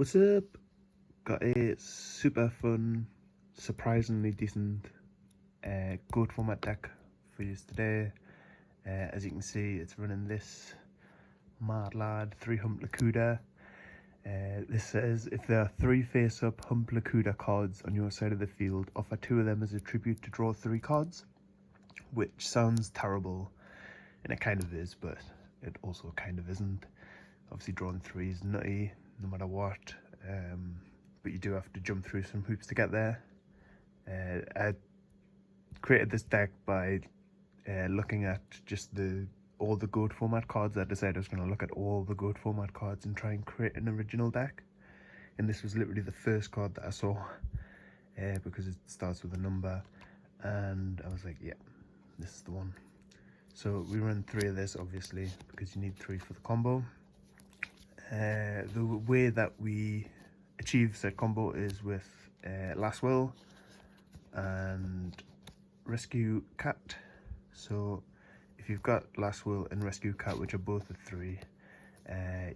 What's up? Got a super fun, surprisingly decent goat format deck for you today. As you can see, it's running this Mad Lad 3 Hump Lakuda. This says, if there are 3 face-up Hump Lakuda cards on your side of the field, offer 2 of them as a tribute to draw 3 cards. Which sounds terrible, and it kind of is, but it also kind of isn't. Obviously drawing 3 is nutty, no matter what. But you do have to jump through some hoops to get there. I created this deck by looking at just all the GOAT format cards. I decided I was going to look at all the GOAT format cards and try and create an original deck. And this was literally the first card that I saw, because it starts with a number, and I was like, yeah, this is the one. So we run 3 of this, obviously, because you need 3 for the combo. The way that we achieve said combo is with Last Will and Rescue Cat. So if you've got Last Will and Rescue Cat, which are both at 3,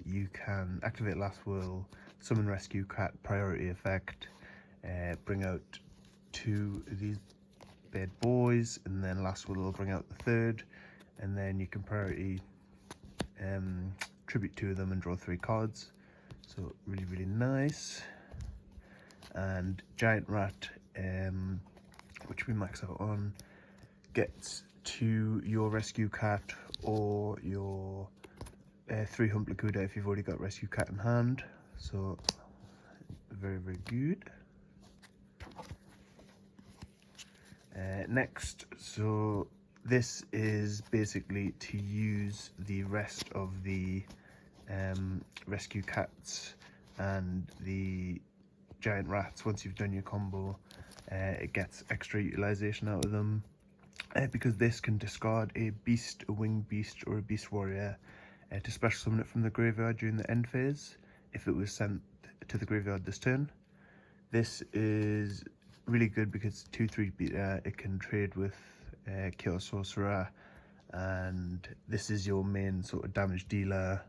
you can activate Last Will, summon Rescue Cat, priority effect, bring out 2 of these bad boys, and then Last Will bring out the 3rd, and then you can priority tribute 2 of them and draw 3 cards. So really nice. And Giant Rat, which we max out on, gets to your Rescue Cat or your 3 Hump Lakuda if you've already got Rescue Cat in hand. So very good. Next, so this is basically to use the rest of the Rescue Cats and the Giant Rats. Once you've done your combo, it gets extra utilization out of them, because this can discard a beast, a winged beast, or a beast warrior to special summon it from the graveyard during the end phase if it was sent to the graveyard this turn. This is really good because it's 2/3 beater. It can trade with Chaos Sorcerer, and this is your main sort of damage dealer,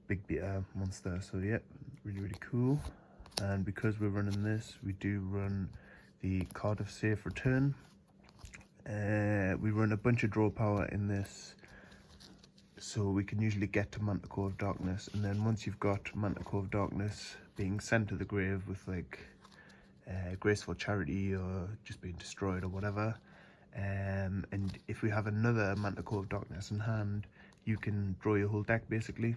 big beater monster. So yeah, really cool. And because we're running this, we do run the Cardiff Safe Return. We run a bunch of draw power in this, so we can usually get to Manticore of Darkness, and then once you've got Manticore of Darkness being sent to the grave with like Graceful Charity or just being destroyed or whatever, and if we have another Manticore of Darkness in hand, you can draw your whole deck basically.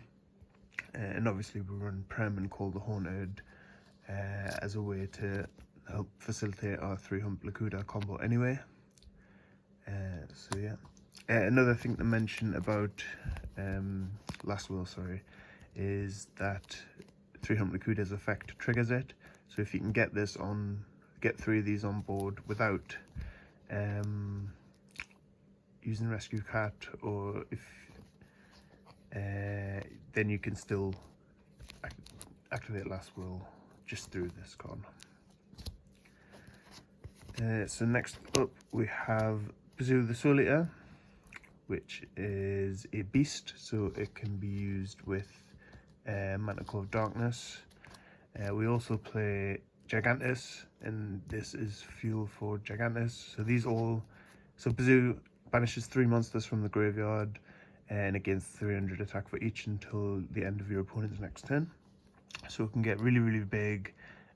And obviously we run Prem and Call the Haunted as a way to help facilitate our 3 Hump Lakuda combo anyway. So yeah, another thing to mention about Last Will, is that 3 Hump Lakuda's effect triggers it. So if you can get 3 of these on board without using Rescue Cat, or if then you can still activate Last Will just through this card. So next up we have Bazoo the Soul Eater, which is a beast, so it can be used with Manticore of Darkness. We also play Gigantus, and this is fuel for Gigantus. So Bazoo banishes 3 monsters from the graveyard and it gains 300 attack for each until the end of your opponent's next turn. So it can get really big,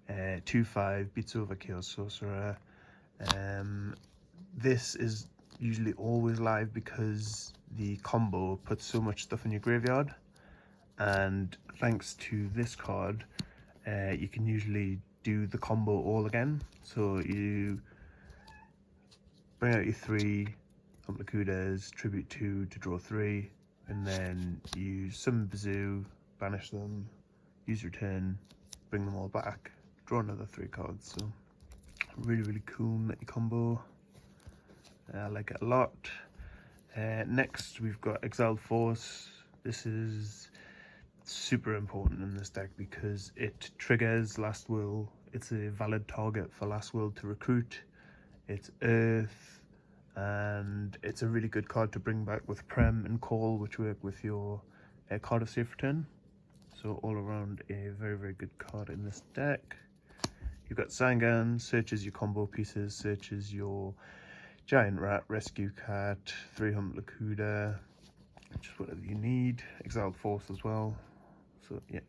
2/5, beats over Chaos Sorcerer. This is usually always live because the combo puts so much stuff in your graveyard, and thanks to this card, you can usually do the combo all again. So you bring out your 3 Hump Lakudas, tribute 2 to draw 3, and then you summon Bazoo, banish them, use your turn, bring them all back, draw another 3 cards. So really cool nutty combo. I like it a lot. Next we've got Exiled Force. This is super important in this deck because it triggers Last Will. It's a valid target for Last Will to recruit. It's Earth, and it's a really good card to bring back with Prem and Call, which work with your Cardiff Safe Return. So all around a very, very good card in this deck. You've got Sangan, searches your combo pieces, searches your Giant Rat, Rescue Cat, 3-Hump Lakuda, just whatever you need. Exiled Force as well. So yeah.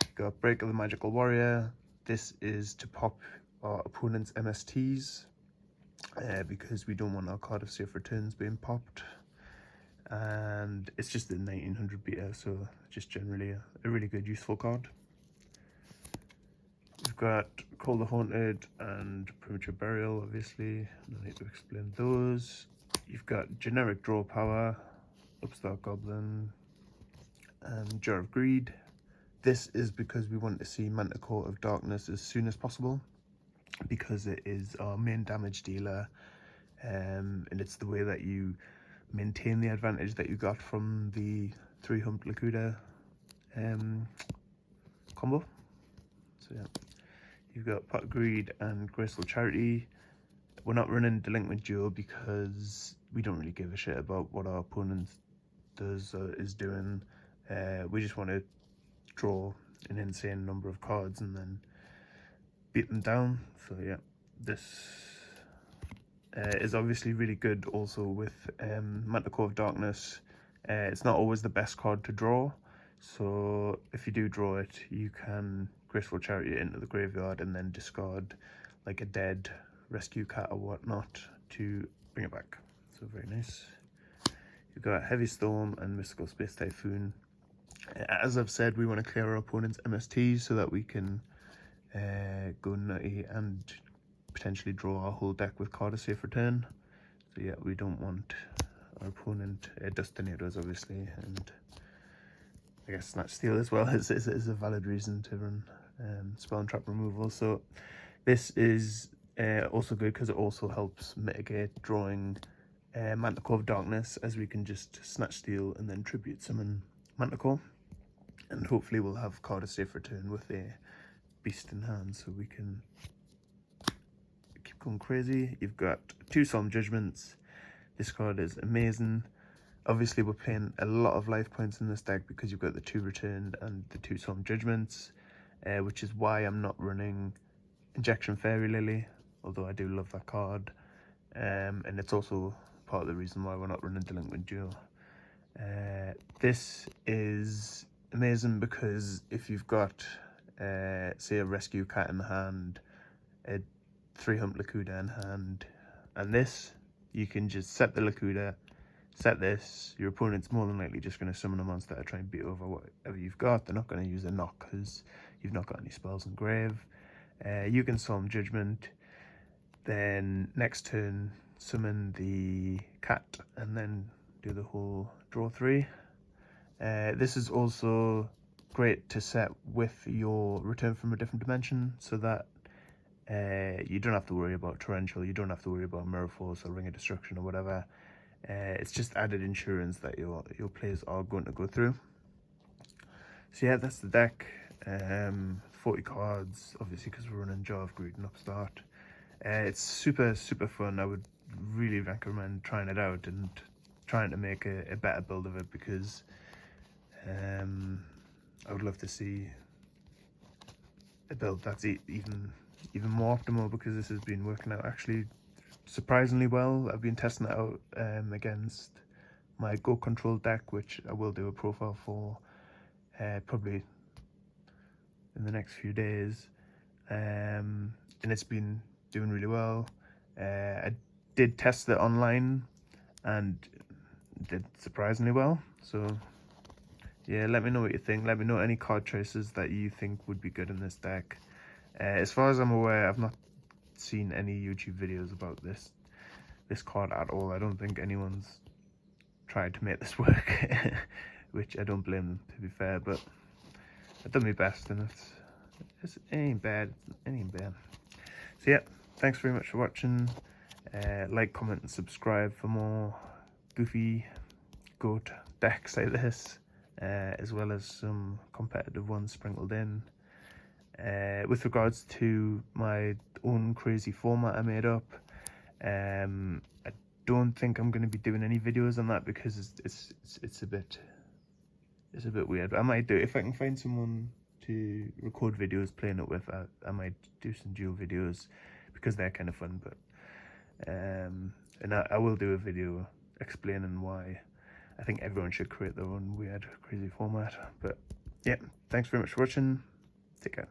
You've got Break of the Magical Warrior. This is to pop our opponent's MSTs because we don't want our card of safe returns being popped. And it's just a 1900 beta, so just generally a really good, useful card. We've got Call the Haunted and Premature Burial, obviously. No need to explain those. You've got generic Draw Power, Upstart Goblin, and Jar of Greed. This is because we want to see Manticore of Darkness as soon as possible, because it is our main damage dealer, and it's the way that you maintain the advantage that you got from the 3-Hump Lakuda combo. So yeah. You've got Pot of Greed and Graceful Charity. We're not running Delinquent Duo because we don't really give a shit about what our opponent is doing. We just want to draw an insane number of cards and then beat them down. So yeah, this is obviously really good also with Manticore of Darkness. It's not always the best card to draw, so if you do draw it, you can Graceful Charity it into the graveyard and then discard like a dead Rescue Cat or whatnot to bring it back. So very nice. You've got Heavy Storm and Mystical Space Typhoon. As I've said, we want to clear our opponent's MSTs so that we can go nutty and potentially draw our whole deck with card of safe return. So yeah, we don't want our opponent Dust Tornadoes, obviously, and I guess Snatch Steal as well is a valid reason to run spell and trap removal. So this is also good because it also helps mitigate drawing Manticore of Darkness, as we can just Snatch Steal and then Tribute Summon Manticore, and hopefully we'll have card of safe return with a beast in hand so we can keep going crazy. You've got 2 Solemn Judgments. This card is amazing. Obviously we're paying a lot of life points in this deck because you've got the 2 Returned and the 2 Solemn Judgments, which is why I'm not running Injection Fairy Lily, although I do love that card, and it's also part of the reason why we're not running Delinquent Duo. This is amazing because if you've got say a Rescue Cat in hand, a 3-Hump Lakuda in hand, and this, you can just set the Lakuda, set this, your opponent's more than likely just going to summon a monster to try and beat over whatever you've got. They're not going to use a knock because you've not got any spells in grave. You can Solemn Judgment, then next turn summon the cat and then do the whole draw 3. This is also great to set with your Return from a Different Dimension, so that you don't have to worry about Torrential, you don't have to worry about Mirror Force or Ring of Destruction or whatever. It's just added insurance that your players are going to go through. So yeah, that's the deck. 40 cards, obviously, because we're running Jar of Greed and Upstart. It's super fun. I would really recommend trying it out and trying to make a better build of it, because I would love to see a build that's even more optimal, because this has been working out actually surprisingly well. I've been testing it out against my Go Control deck, which I will do a profile for probably in the next few days, and it's been doing really well. I did test it online and did surprisingly well. So yeah, let me know what you think. Let me know any card choices that you think would be good in this deck. As far as I'm aware, I've not seen any YouTube videos about this card at all. I don't think anyone's tried to make this work, which I don't blame them, to be fair, but I've done my best, and it ain't bad. It ain't bad. So yeah, thanks very much for watching. Like, comment and subscribe for more goofy goat decks like this, as well as some competitive ones sprinkled in. With regards to my own crazy format I made up, I don't think I'm going to be doing any videos on that, because it's a bit It's a bit weird, but I might do it if I can find someone to record videos playing it with. I might do some dual videos because they're kind of fun. But and I will do a video explaining why I think everyone should create their own weird, crazy format. But yeah, thanks very much for watching. Take care.